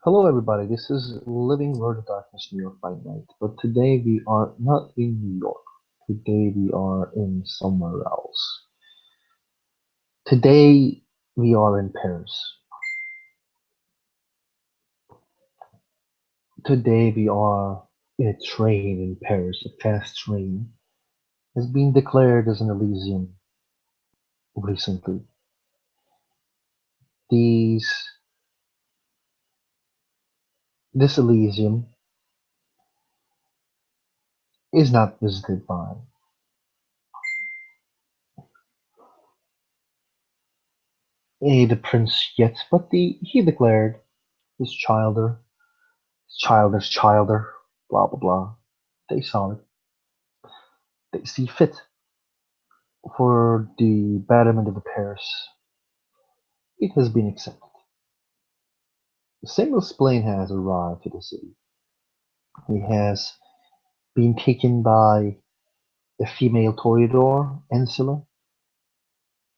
Hello everybody, this is Living Word of Darkness, New York by Night. But today we are not in New York. Today we are in somewhere else. Today we are in Paris. Today we are in a train in Paris. A fast train has been declared as an Elysium recently. These this Elysium is not visited by the prince yet, but he declared his childer, blah blah blah. They saw it. They see fit for the betterment of the Paris. It has been accepted. A single plane has arrived to the city. It has been taken by a female Toreador, Ancilla,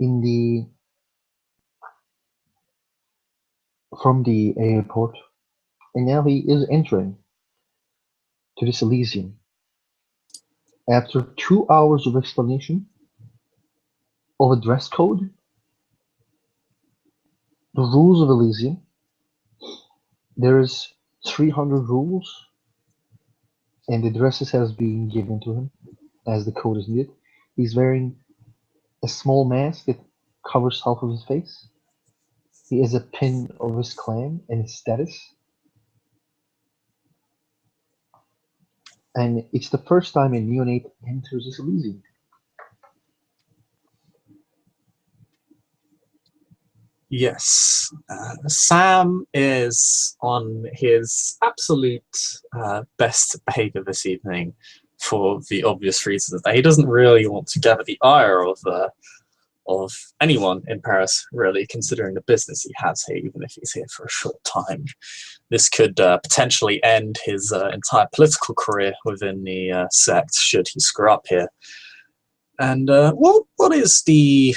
in the from the airport, and now he is entering to this Elysium. After 2 hours of explanation of a dress code, the rules of Elysium, there's 300 rules, and the dresses has been given to him as the code is needed. He's wearing a small mask that covers half of his face. He is a pin of his clan and his status. And it's the first time a neonate enters this Elysium. Yes, Sam is on his absolute best behavior this evening for the obvious reason that he doesn't really want to gather the ire of anyone in Paris, really, considering the business he has here, even if he's here for a short time. This could potentially end his entire political career within the sect should he screw up here. And what is the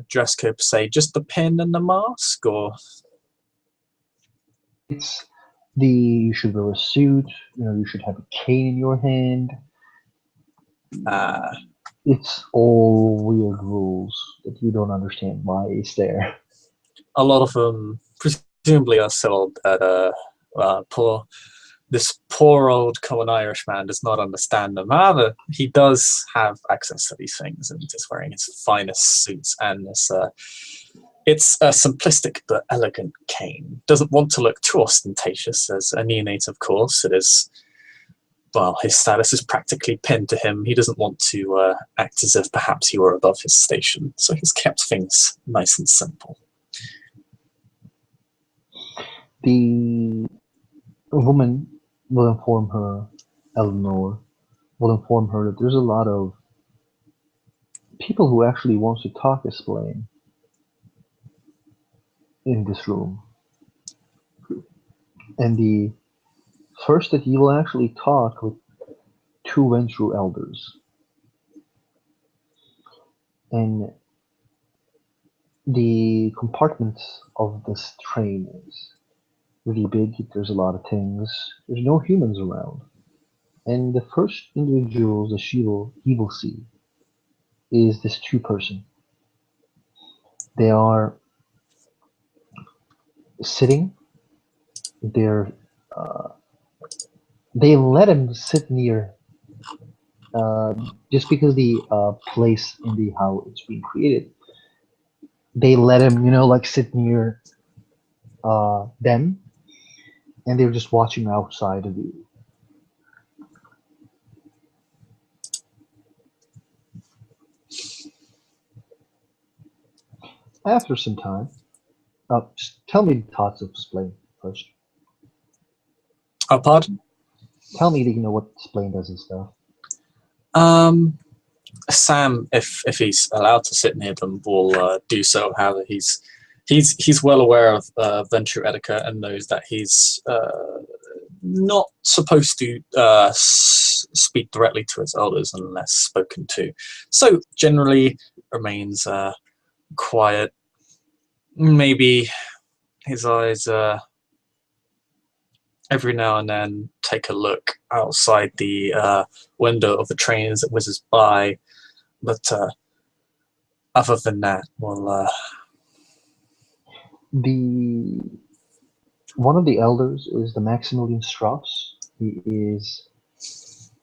dress code per se? Just the pin and the mask, or It's you should wear a suit, you should have a cane in your hand. uh, It's all weird rules that you don't understand why it's there. a lot of them presumably are sold that this poor old common Irish man does not understand them. However, he does have access to these things and is wearing his finest suits and this. It's a simplistic but elegant cane. Doesn't want to look too ostentatious as a neonate, of course. It is, well, his status is practically pinned to him. He doesn't want to act as if perhaps he were above his station. So he's kept things nice and simple. The woman will inform her, Eleanor, will inform her that there's a lot of people who actually wants to talk explain in this room. And the first that you will actually talk with two Ventru elders. And the compartments of this train is really big. There's a lot of things. There's no humans around. And the first individuals that he will see is this two-person. They are sitting. They're they let him sit near just because the place in the how it's being created. They let him, like sit near them, and they're just watching outside of you. After some time, just tell me the thoughts of Splain first. Oh, pardon? Tell me that you know what Splain does and stuff. Sam, if he's allowed to sit near them, will do so. However, he's well aware of Venture etiquette and knows that he's not supposed to speak directly to his elders unless spoken to. So generally remains quiet. Maybe his eyes every now and then take a look outside the window of the train as it whizzes by. But other than that, well, The one of the elders is the Maximilian Strauss. He is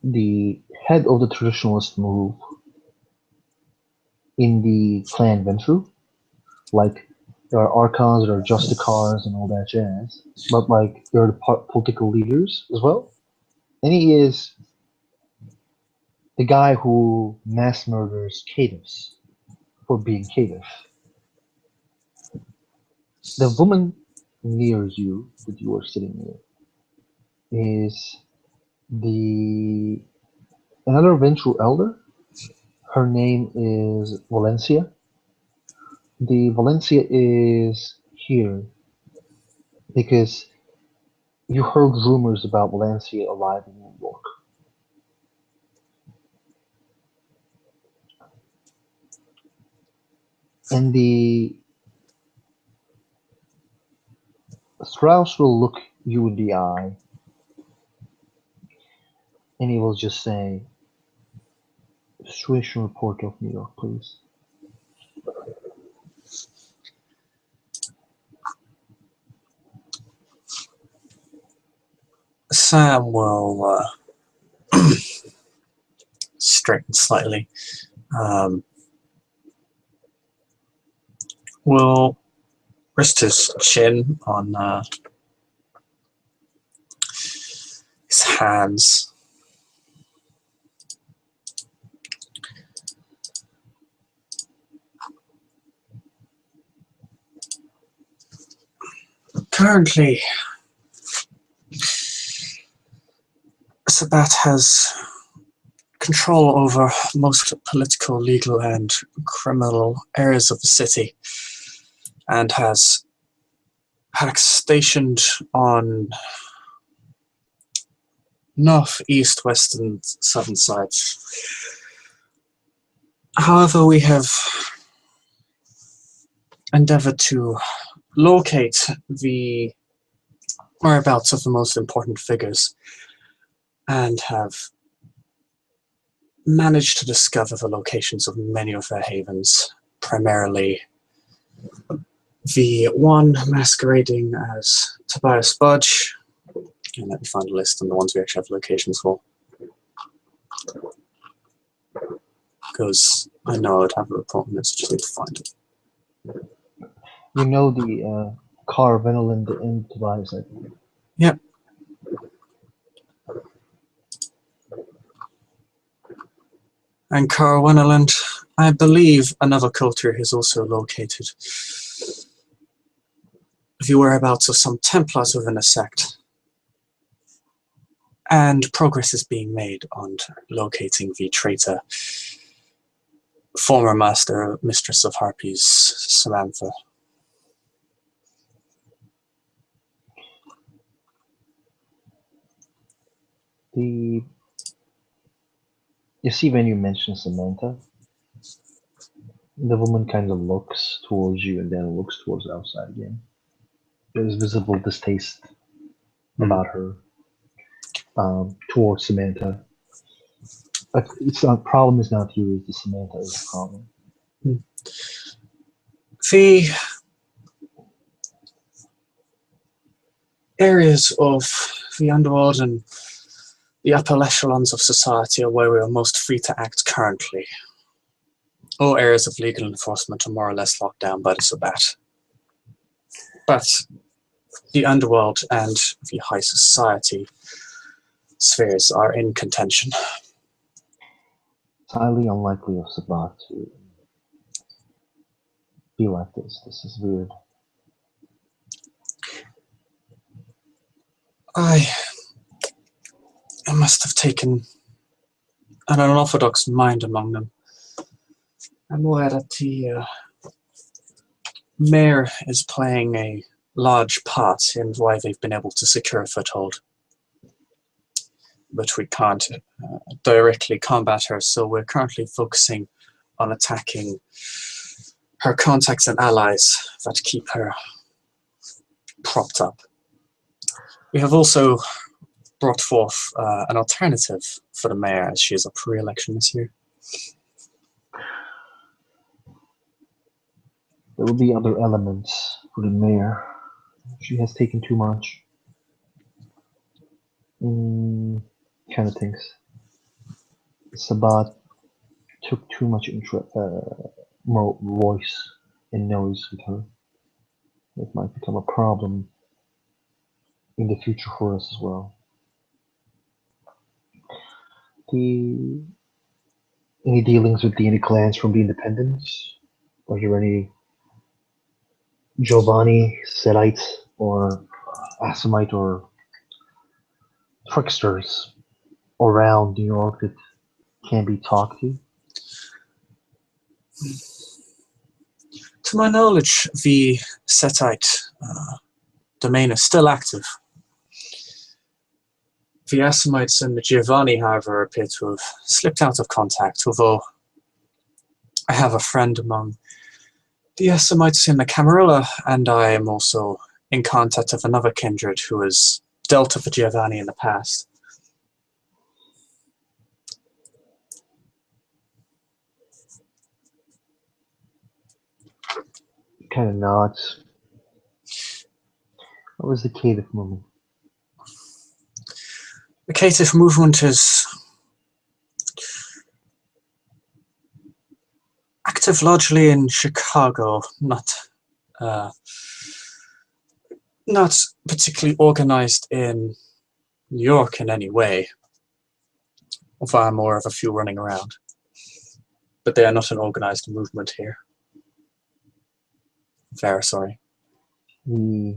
the head of the traditionalist move in the clan Ventru. Like, there are archons, there are justicars, and all that jazz. But, like, there are the political leaders as well. And he is the guy who mass murders caitiffs for being caitiff. The woman near you, that you are sitting near, is the another Ventru elder. Her name is Valencia. The Valencia is here because you heard rumors about Valencia alive in New York. And the Strauss will look you in the eye and he will just say, "Situation report of New York, please." Sam will straighten slightly. Will rest his chin on his hands. Currently, Sabat has control over most political, legal, and criminal areas of the city, and has hacks stationed on north, east, west, and southern sides. However, we have endeavored to locate the whereabouts of the most important figures and have managed to discover the locations of many of their havens, primarily the one masquerading as Tobias Budge. And let me find a list on the ones we actually have locations for, because I know I'd have a report on this, just need to find it. You know the car Veneland and Tobias, I think. Yep. And Carl Winneland, I believe another culture is also located. The whereabouts of some Templars within a sect. And progress is being made on locating the traitor, former master, mistress of harpies, Samantha. You see when you mention Samantha, the woman kind of looks towards you and then looks towards the outside again. There's visible distaste about her towards Samantha. But it's not problem is not you, it's the Samantha is the problem. The areas of the underworld and the upper echelons of society are where we are most free to act currently. All areas of legal enforcement are more or less locked down by the Sabbat. But the underworld and the high society spheres are in contention. It's highly unlikely of Sabat to be like this. This is weird. I must have taken an unorthodox mind among them. I'm aware that the mayor is playing a large part in why they've been able to secure a foothold. But we can't directly combat her, so we're currently focusing on attacking her contacts and allies that keep her propped up. We have also brought forth an alternative for the mayor, as she is up for re-election this year. There will be other elements for the mayor. She has taken too much. Kind of things. Sabat took too much voice and noise with her. It might become a problem in the future for us as well. Any dealings with any clans from the independents? Are there any Giovanni, Sedites, or Assamite or tricksters around New York that can be talked to? To my knowledge, the Setite domain is still active. The Assamites and the Giovanni, however, appear to have slipped out of contact, although I have a friend among the Assamites in the Camarilla, and I am also in contact with another kindred who has dealt with the Giovanni in the past. Kind of nods. What was the Caitiff movement? The Caitiff movement is active largely in Chicago, not particularly organized in New York in any way, far more of a few running around. But they are not an organized movement here. Fair, sorry. The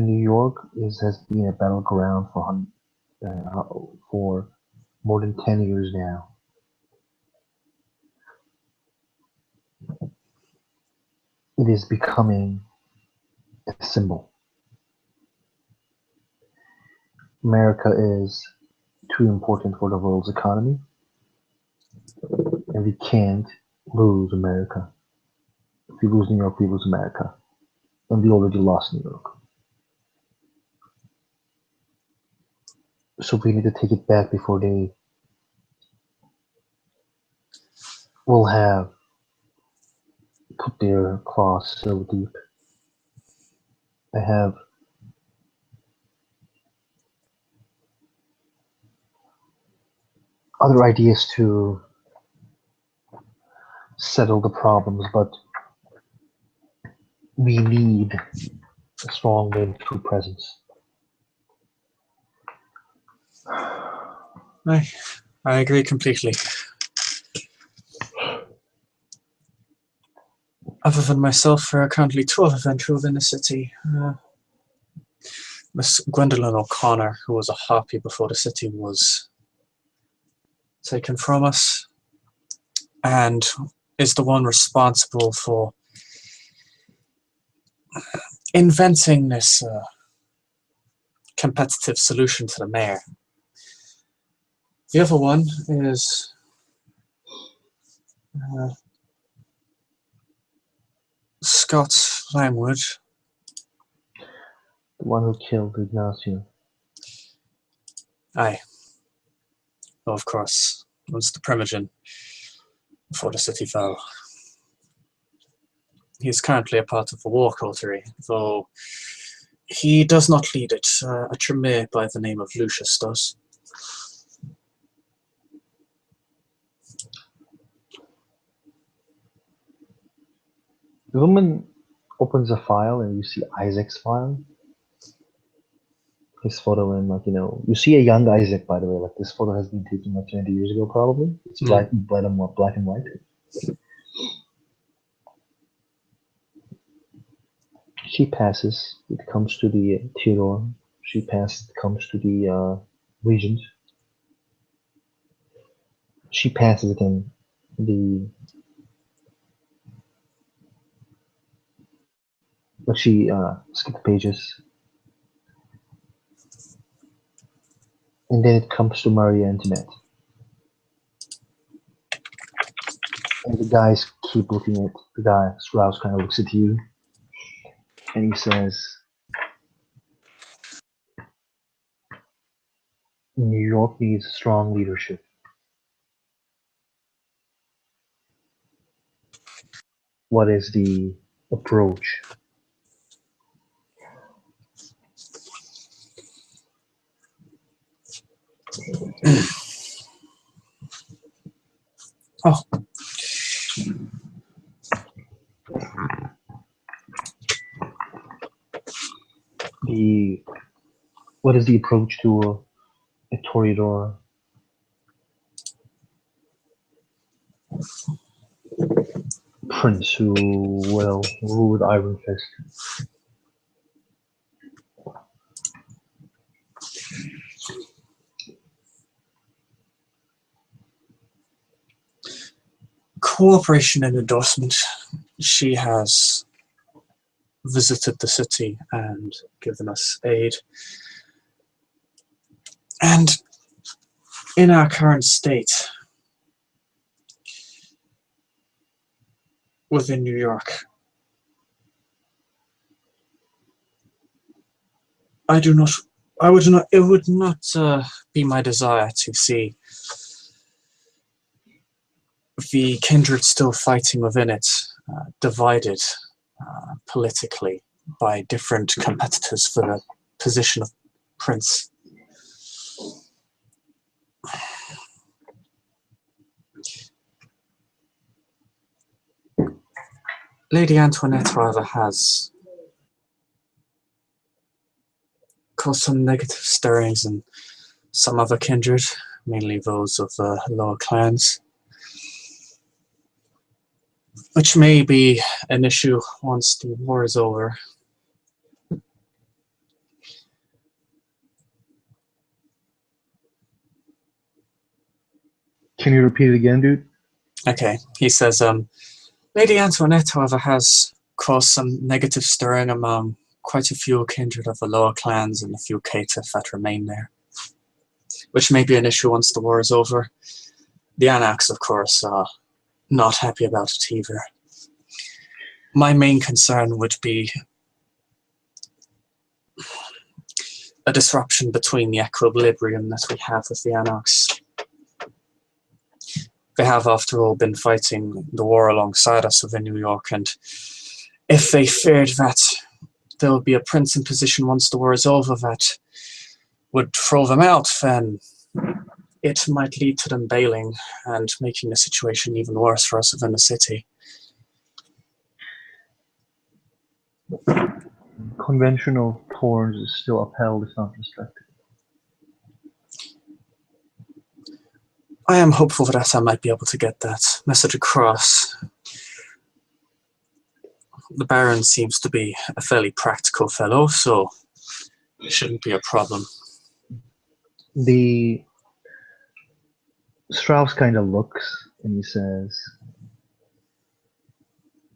New York has been a battleground for more than 10 years now. It is becoming a symbol. America is too important for the world's economy, and we can't lose America. If we lose New York, we lose America. And we already lost New York. So we need to take it back before they will have put their claws so deep. I have other ideas to settle the problems, but we need a strong military presence. I agree completely. Other than myself, there are currently 2 other venture within the city. Miss Gwendolyn O'Connor, who was a harpy before the city was taken from us, and is the one responsible for inventing this competitive solution to the mayor. The other one is Scott Langwood. The one who killed Ignacio. Aye. Well, of course, it was the Primogen before the city fell. He is currently a part of the war coterie, though he does not lead it. A Tremere by the name of Lucius does. The woman opens a file and you see Isaac's file. His photo in, you see a young Isaac, by the way. This photo has been taken 20 years ago, probably. It's black and white. She passes. It comes to the Toreador. She passes. It comes to the Regent. She passes again. But she skips pages. And then it comes to Maria Antoinette. And the guys keep looking at the guy. Strauss kind of looks at you. And he says, New York needs strong leadership. What is the approach? Oh, The what is the approach to a Toreador? Prince who will rule with iron fist. cooperation and endorsement. She has visited the city and given us aid. And in our current state within New York, it would not be my desire to see the kindred still fighting within it, divided politically by different competitors for the position of prince. Lady Antoinette, however, has caused some negative stirrings in some other kindred, mainly those of the lower clans, which may be an issue once the war is over. Can you repeat it again, dude? Okay, he says, Lady Antoinette, however, has caused some negative stirring among quite a few kindred of the lower clans and a few caitiff that remain there, which may be an issue once the war is over. The Anarchs, of course, are not happy about it either. My main concern would be a disruption between the equilibrium that we have with the Anarchs. They have, after all, been fighting the war alongside us within New York, and if they feared that there will be a prince in position once the war is over that would throw them out, then it might lead to them bailing and making the situation even worse for us within the city. Conventional thorns is still upheld, if not respected. I am hopeful that I might be able to get that message across. The Baron seems to be a fairly practical fellow, so it shouldn't be a problem. The Strauss kind of looks and he says,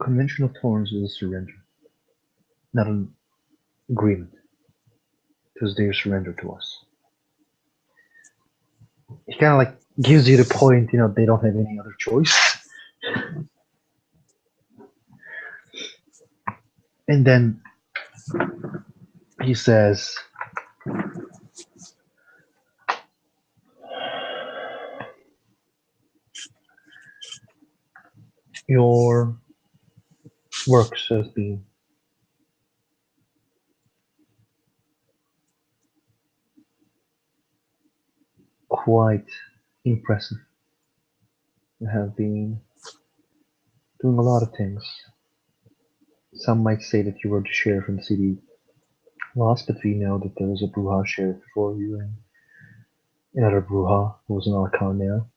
conventional thorns is a surrender, not an agreement, because they surrender to us. He kind of like gives you the point, they don't have any other choice. And then he says, your works has been quite impressive. You have been doing a lot of things. Some might say that you were the sheriff in the city last, but we know that there was a Bruja sheriff before you and another Bruja who was an Archon now.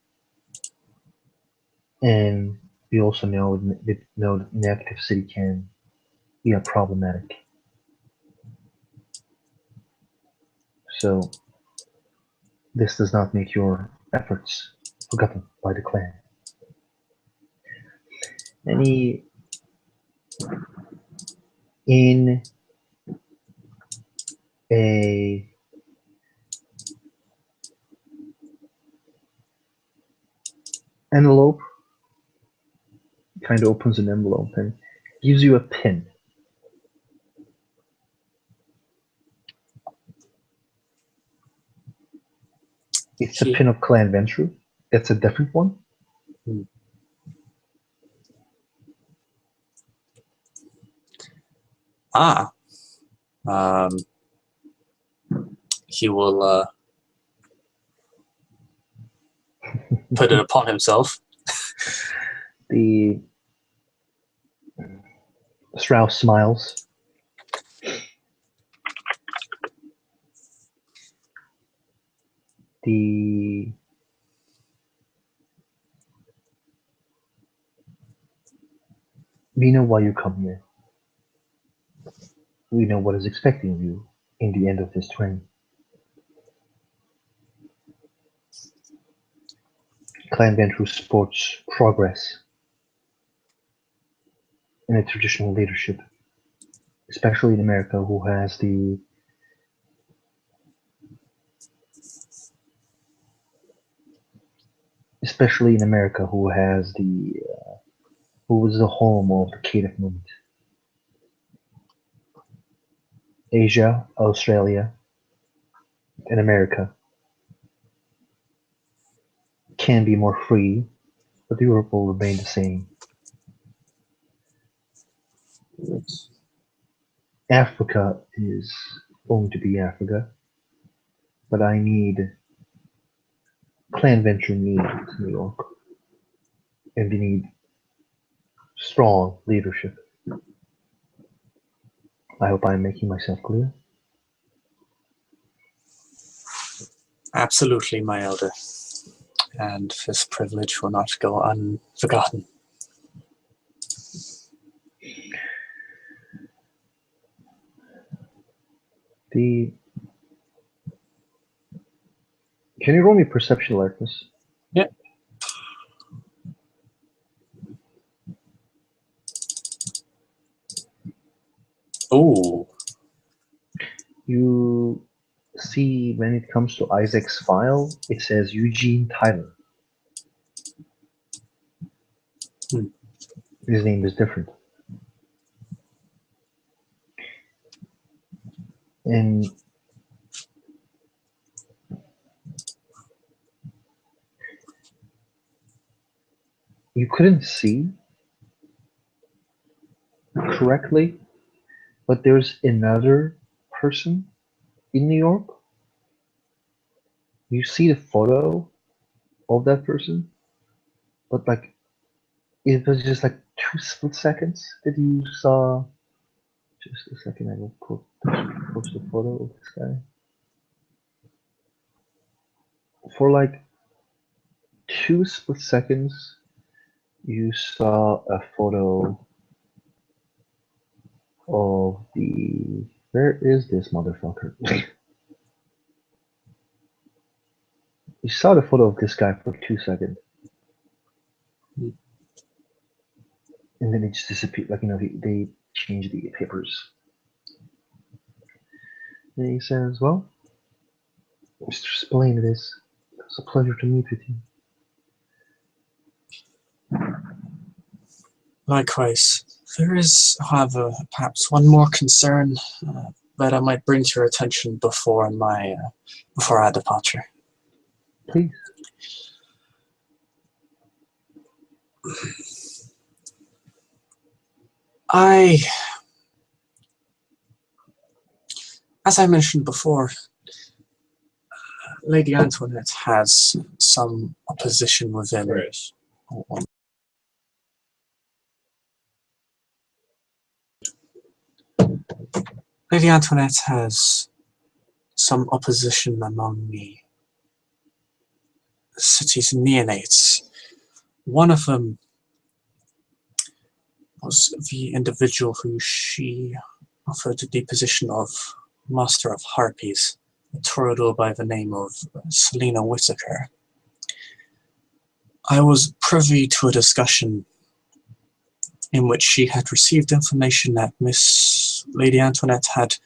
And we also know that an active city can be problematic. So this does not make your efforts forgotten by the clan. Any in a envelope, kind of opens an envelope and gives you a pin. It's a He, pin of Clan Venture. It's a different one. hmm. Ah, um, he will put it upon himself. The Strauss smiles. The We know why you come here. We know what is expecting you in the end of this train. Clan Ventrue supports progress in a traditional leadership, especially in America, who was the home of the Creative movement. Asia, Australia, and America can be more free, but Europe will remain the same. Africa is going to be Africa, but I need Clan Venture needs New York, and we need strong leadership. I hope I'm making myself clear. Absolutely, my elder. And this privilege will not go unforgotten. The Can you roll me perception alertness? Yeah. Oh. You see, when it comes to Isaac's file, it says Eugene Tyler. Hmm. His name is different. And you couldn't see correctly, but there's another person in New York. You see the photo of that person, but like it was just like 2 split seconds that you saw. Just a second, I will post the photo of this guy. For like 2 split seconds, you saw a photo of the. Where is this motherfucker? You saw the photo of this guy for 2 seconds, and then it just disappeared. Like, they changed the papers. And he says, "Well, Mr. Spillane, it's a pleasure to meet with you." Likewise. There is, however, perhaps one more concern that I might bring to your attention before our departure. Please. As I mentioned before, Lady Antoinette has some opposition within. Lady Antoinette has some opposition among the city's neonates. One of them was the individual who she offered the position of Master of Harpies, a Toreador by the name of Selena Whitaker. I was privy to a discussion in which she had received information that Miss Lady Antoinette had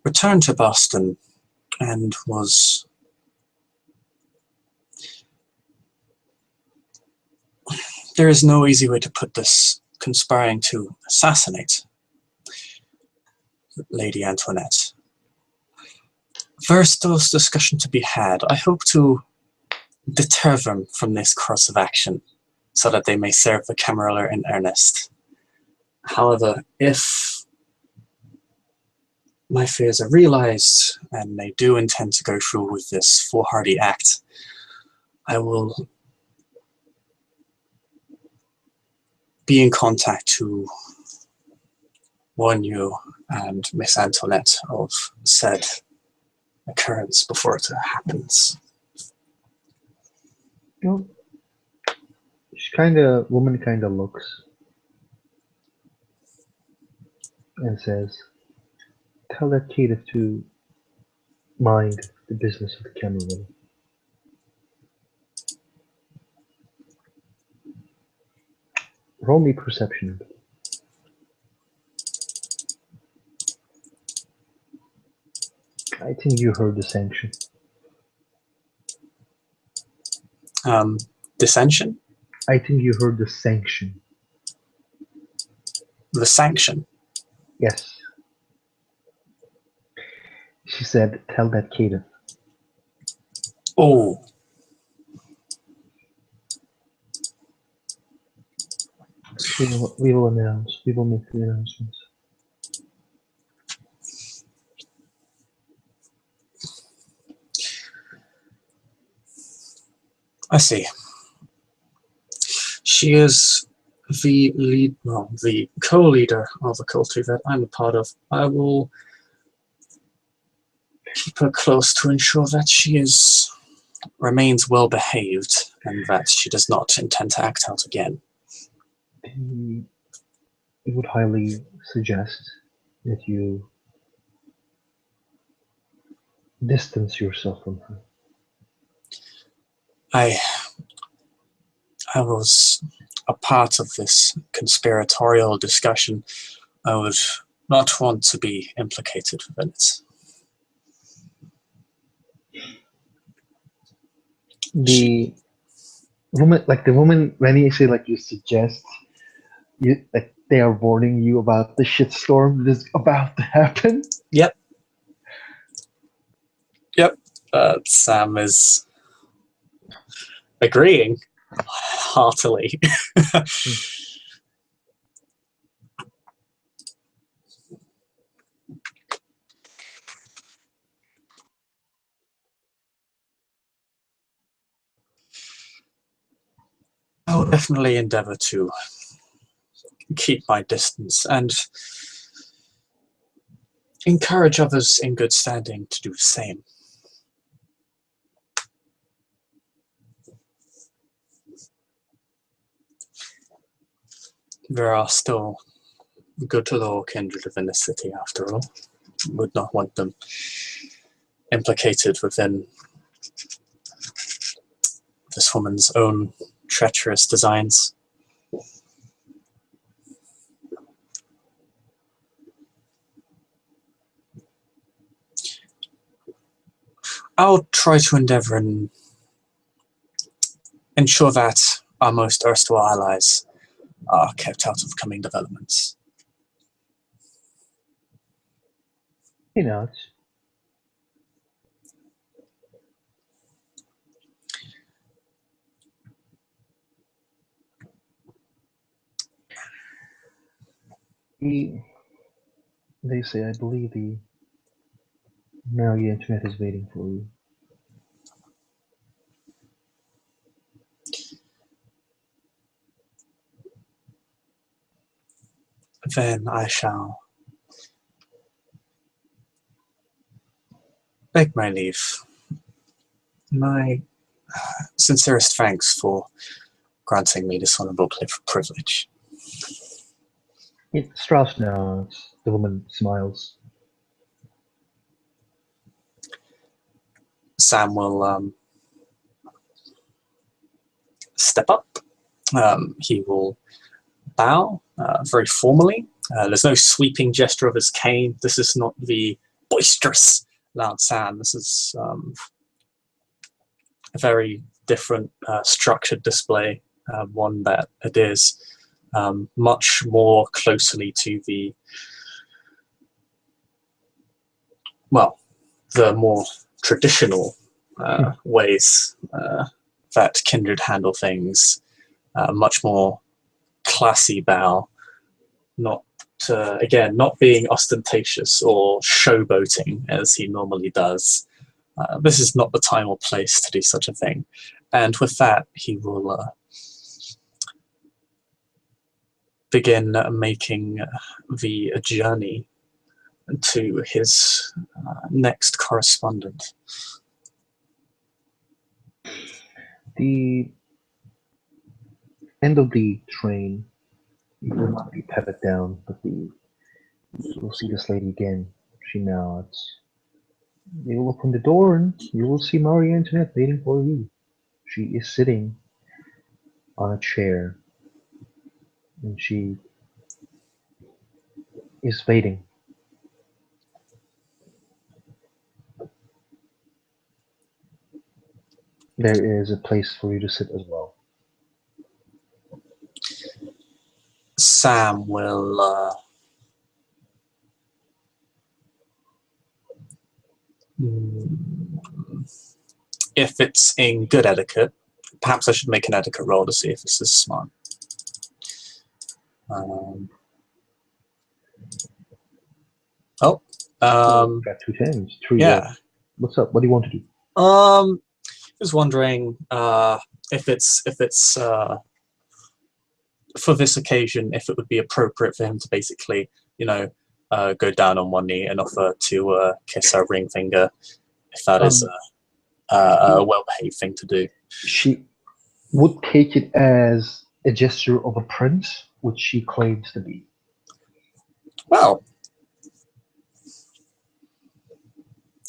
returned to Boston and was there is no easy way to put this, conspiring to assassinate Lady Antoinette. there's still discussion to be had. I hope to deter them from this course of action, so that they may serve the Camarilla in earnest. However, if my fears are realized, and they do intend to go through with this foolhardy act, I will be in contact to warn you and Miss Antoinette of said occurrence before it happens. Well, woman kinda looks and says, tell that caitiff to mind the business of the Camarilla. Roll me perception. I think you heard the sanction. Dissension? I think you heard the sanction. The sanction? Yes. She said, tell that caitiff. Oh. We will announce. We will make the announcements. I see. She is the the co-leader of a culture that I'm a part of. I will keep her close to ensure that she remains well behaved and that she does not intend to act out again. We would highly suggest that you distance yourself from her. I was a part of this conspiratorial discussion. I would not want to be implicated within it. The woman, when you say you suggest, they are warning you about the shitstorm that is about to happen. Yep. Sam is agreeing heartily. I will definitely endeavor to keep my distance and encourage others in good standing to do the same. There are still good law kindred within the city, after all. Would not want them implicated within this woman's own treacherous designs. I'll try to endeavor and ensure that our most erstwhile allies are kept out of coming developments. He nods. They say, I believe the Mary Antoinette is waiting for you. Then I shall beg my leave. My sincerest thanks for granting me this honorable privilege. Strauss nods. The woman smiles. Sam will step up. He will bow very formally. There's no sweeping gesture of his cane. This is not the boisterous loud Sam. This is a very different structured display, one that adheres much more closely to the the more traditional ways that kindred handle things. Much more classy bow, not again, not being ostentatious or showboating as he normally does. This is not the time or place to do such a thing. And with that, he will begin making the journey to his next correspondent. The end of the train, you will not be patted down, but you'll see this lady again. She nods. You will open the door and you will see Marie Antoinette waiting for you. She is sitting on a chair and she is waiting. There is a place for you to sit as well. Sam will if it's in good etiquette, perhaps I should make an etiquette roll to see if this is smart. Got 2 10s. True. Yeah. What's up? What do you want to do? I was wondering if it's for this occasion, if it would be appropriate for him to basically, go down on one knee and offer to kiss her ring finger, if that is a well-behaved thing to do. She would take it as a gesture of a prince, which she claims to be. Well,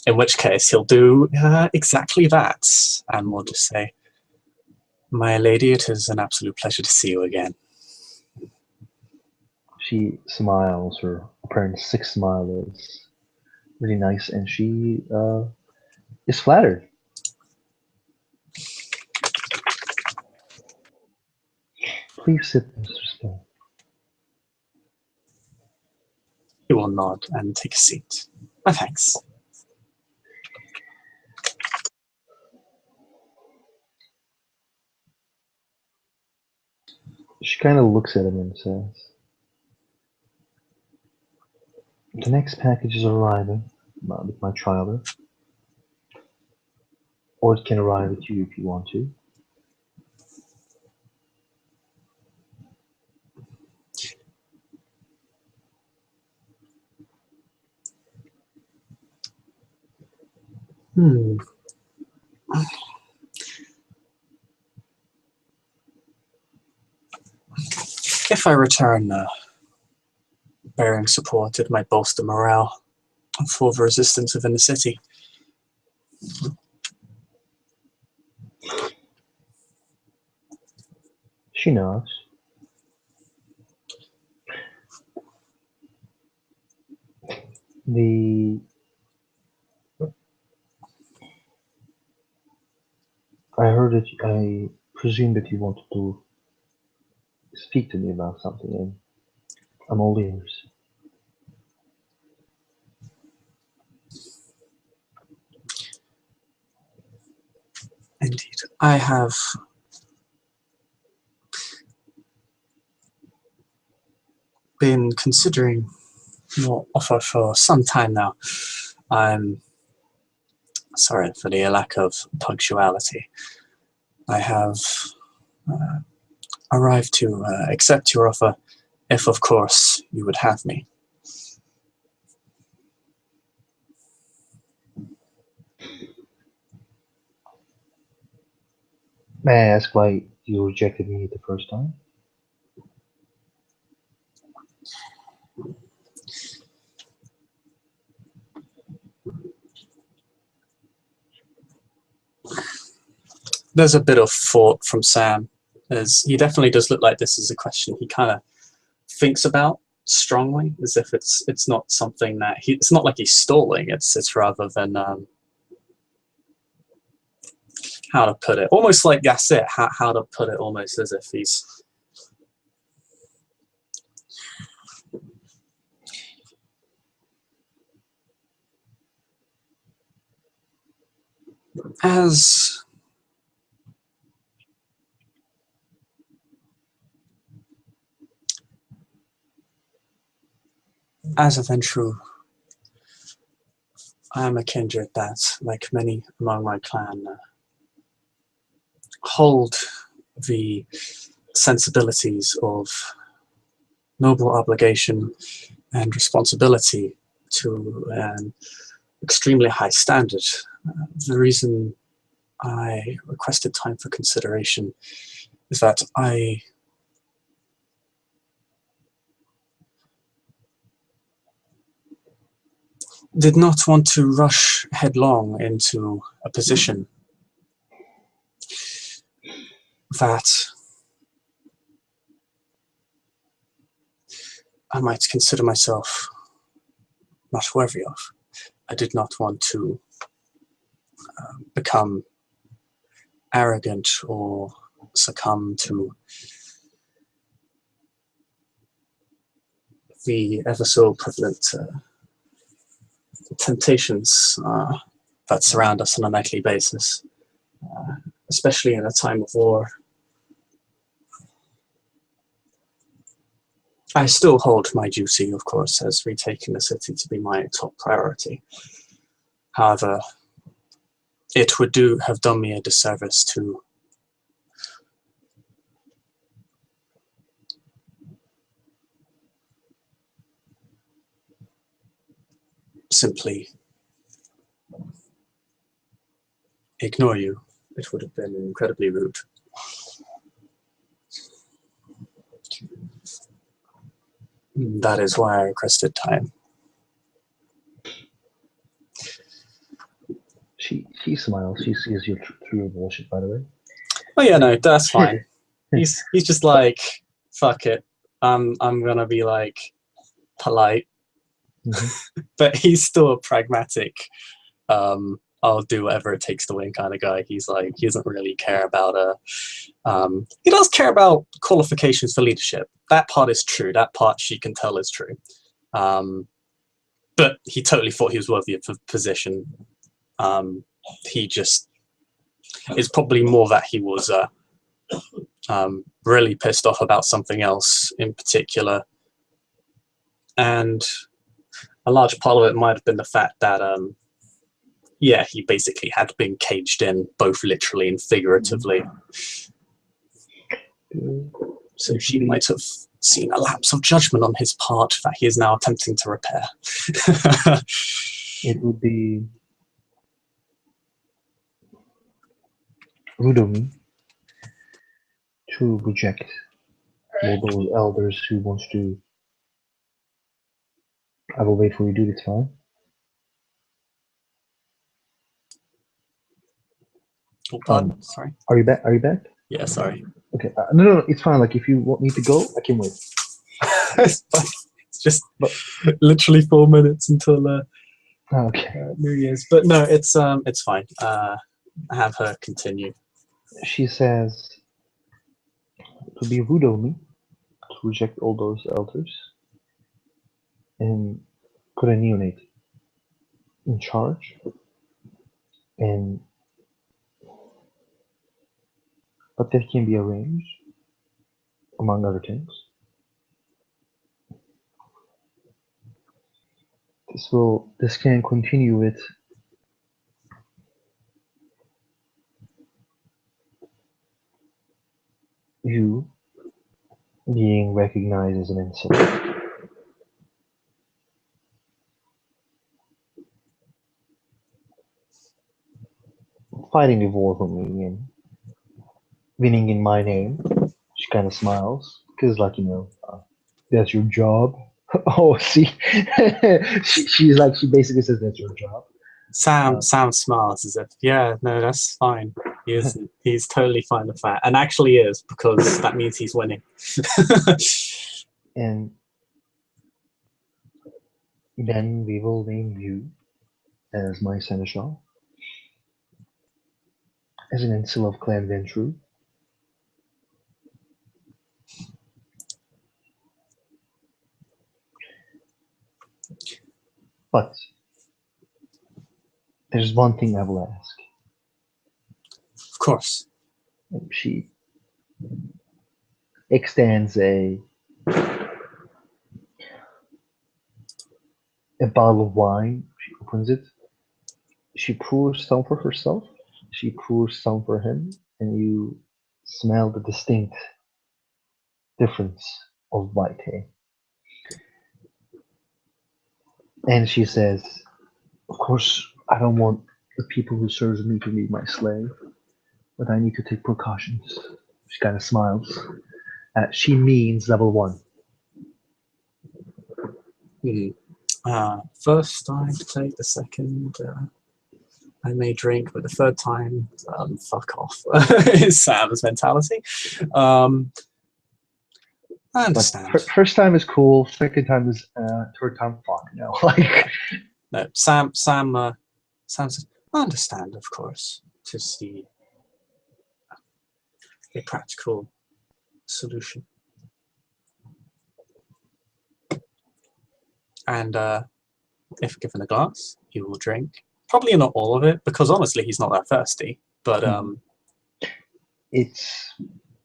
in which case he'll do exactly that, and we'll just say, "My lady, it is an absolute pleasure to see you again." She smiles. Her apparent sick smile is really nice, and she is flattered. Please sit, Mr. Spell. He will nod and take a seat. My thanks. She kind of looks at him and says, "The next package is arriving with my trailer, or it can arrive with you if you want to." If I return bearing support, it might bolster morale for the resistance within the city. She nods. The I heard that I presume that you wanted to speak to me about something, and I'm all ears. Indeed. I have been considering your offer for some time now. I'm sorry for the lack of punctuality. I have arrived to accept your offer if, of course, you would have me. May I ask why you rejected me the first time? There's a bit of thought from Sam, as he definitely does look like this is a question he kind of thinks about strongly, as if it's not something that it's not like he's stalling. It's rather than how to put it, almost like that's it. How to put it, almost as if he's. As a Ventru, I am a kindred that, like many among my clan, hold the sensibilities of noble obligation and responsibility to an extremely high standard. The reason I requested time for consideration is that I did not want to rush headlong into a position that I might consider myself not worthy of. I did not want to become arrogant or succumb to the ever so prevalent temptations that surround us on a nightly basis, especially in a time of war. I still hold my duty, of course, as retaking the city to be my top priority. However, it would have done me a disservice to simply ignore you. It would have been incredibly rude. That is why I requested time. She smiles. She sees you through your bullshit, by the way. Oh yeah, no, that's fine. He's just like, fuck it. I'm gonna be like polite, but he's still a pragmatic. I'll do whatever it takes to win kind of guy. He's like, he doesn't really care about he does care about qualifications for leadership. That part is true. That part she can tell is true. But he totally thought he was worthy of the position. He just, it's probably more that he was really pissed off about something else in particular. And a large part of it might have been the fact that yeah, he basically had been caged in, both literally and figuratively. So she might have seen a lapse of judgment on his part that he is now attempting to repair. It would be rude of me to reject all those elders who wants to. I will wait for you to do this, fine. Oh, pardon? Sorry. Are you back? Are you back? Yeah, sorry. Okay. No, it's fine. Like, if you want me to go, I can wait. It's fine. It's just literally 4 minutes until Okay. New Year's. But no, it's fine. Have her continue. She says, to be rude of me to reject all those elders and put a neonate in charge, and but that can be arranged, among other things. This can continue with you being recognized as an insult. Fighting a war for me and winning in my name. She kind of smiles because, like, that's your job. Oh, see, she's like, she basically says that's your job. Sam smiles as if, yeah, no, that's fine. He's totally fine with that, and actually is, because that means he's winning. And then we will name you as my seneschal, as an Insul of Clan Ventru. But there's one thing I will ask. course. She extends a bottle of wine. She opens it. She pours some for herself. She pours some for him, and you smell the distinct difference of vitae. And she says, "Of course, I don't want the people who serve me to be my slave, but I need to take precautions." She kind of smiles. She means level one. First I take, the second I may drink, but the third time, fuck off. Is Sam's mentality. I understand. But first time is cool. Second time is third time. Fuck no. Like No, Sam says, I understand, of course, to see a practical solution. And if given a glass, he will drink. Probably not all of it, because honestly, he's not that thirsty. But it's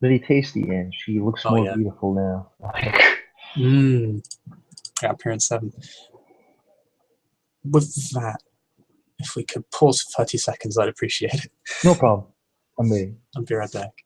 really tasty, and she looks more beautiful now. Like, yeah, appearance 7. With that, if we could pause for 30 seconds, I'd appreciate it. no problem. I'm waiting. I'll be right back.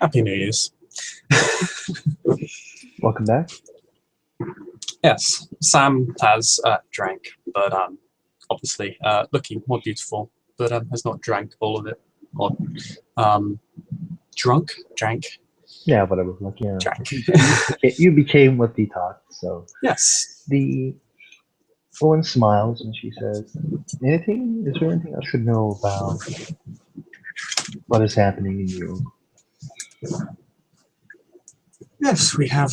Happy New Year's. Welcome back. Yes, Sam has drank, but obviously looking more beautiful, but has not drank all of it. Or drank. Yeah, whatever. Like, yeah, Drank. you became what we thought. So Yes. the woman smiles and she says, "Anything? Is there anything I should know about what is happening in Europe?" Yes, we have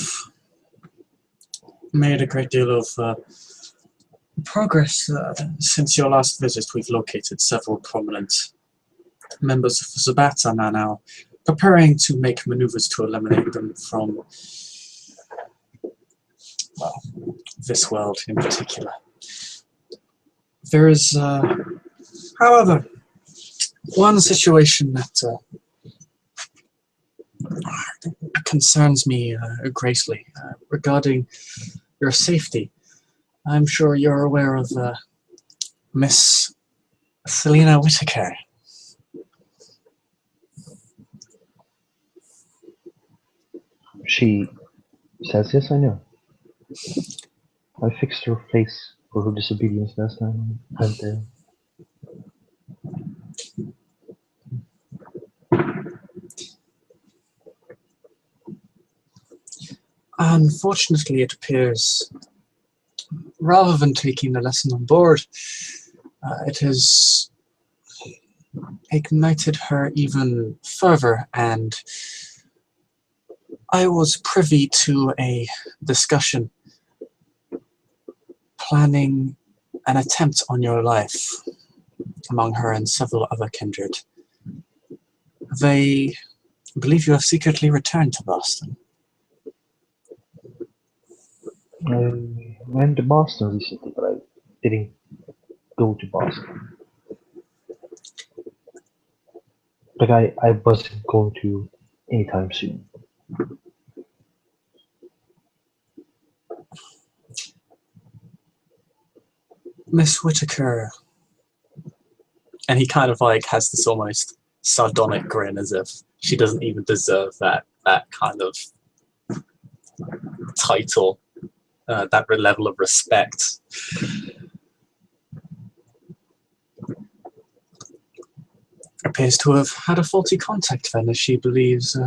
made a great deal of progress since your last visit. We've located several prominent members of Zabat and are now preparing to make maneuvers to eliminate them from, well, this world in particular. There is, however, one situation that concerns me greatly regarding your safety. I'm sure you're aware of Miss Selena Whitaker. She says, "Yes, I know. I fixed her face for her disobedience last time I went there." Unfortunately, it appears, rather than taking the lesson on board, it has ignited her even further, and I was privy to a discussion planning an attempt on your life among her and several other kindred. They believe you have secretly returned to Boston. I went to Boston recently, but I didn't go to Boston. Like I wasn't going to anytime soon. Miss Whitaker, and he kind of like has this almost sardonic grin as if she doesn't even deserve that kind of title, that level of respect. Appears to have had a faulty contact then, as she believes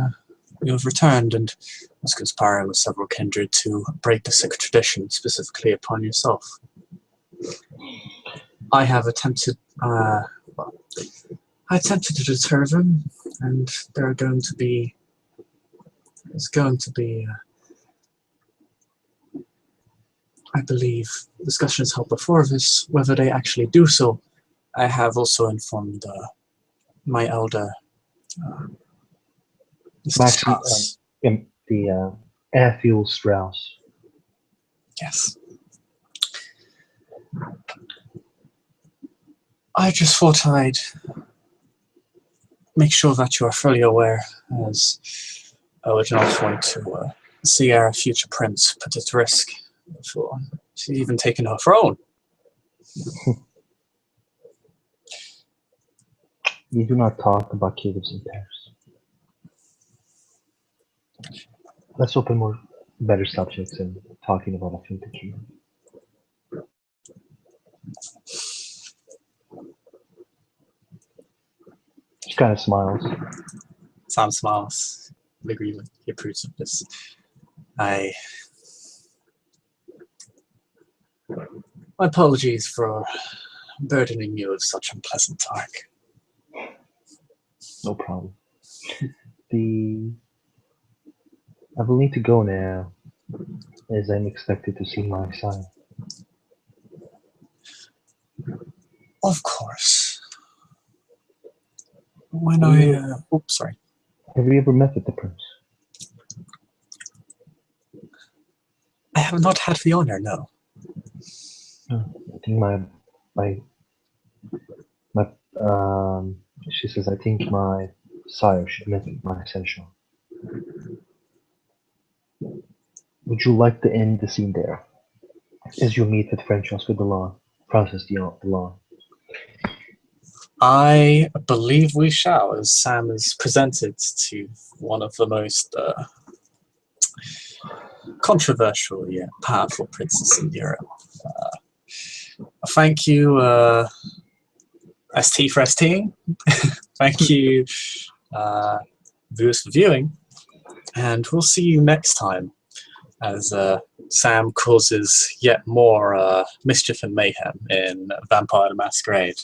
you have returned and was conspiring with several kindred to break the sacred tradition, specifically upon yourself. I have attempted, I attempted to deter them, and there's going to be, I believe, discussions held before this, whether they actually do so. I have also informed my elder, Mr. Maxi, Strauss. the Airfuel Strauss. Yes. I just thought I'd make sure that you are fully aware, as I would not want to see our future prince put at risk for she's even taken her throne. You do not talk about kingdoms in Paris. Let's open more better subjects and talking about a fintech kingdom. She kind of smiles. Sam smiles. Agreement. He approves of this. My apologies for burdening you with such unpleasant talk. No problem. I will need to go now, as I'm expected to see my son. Of course. When I... oops, sorry. Have you ever met with the prince? I have not had the honor, no. I think she says, I think my sire should meet with my seneschal. Would you like to end the scene there, as you meet with Francois with the law, process the law? I believe we shall, as Sam is presented to one of the most controversial yet powerful princes in Europe. Thank you, ST for STing. Thank you, viewers, for viewing. And we'll see you next time as Sam causes yet more mischief and mayhem in Vampire the Masquerade.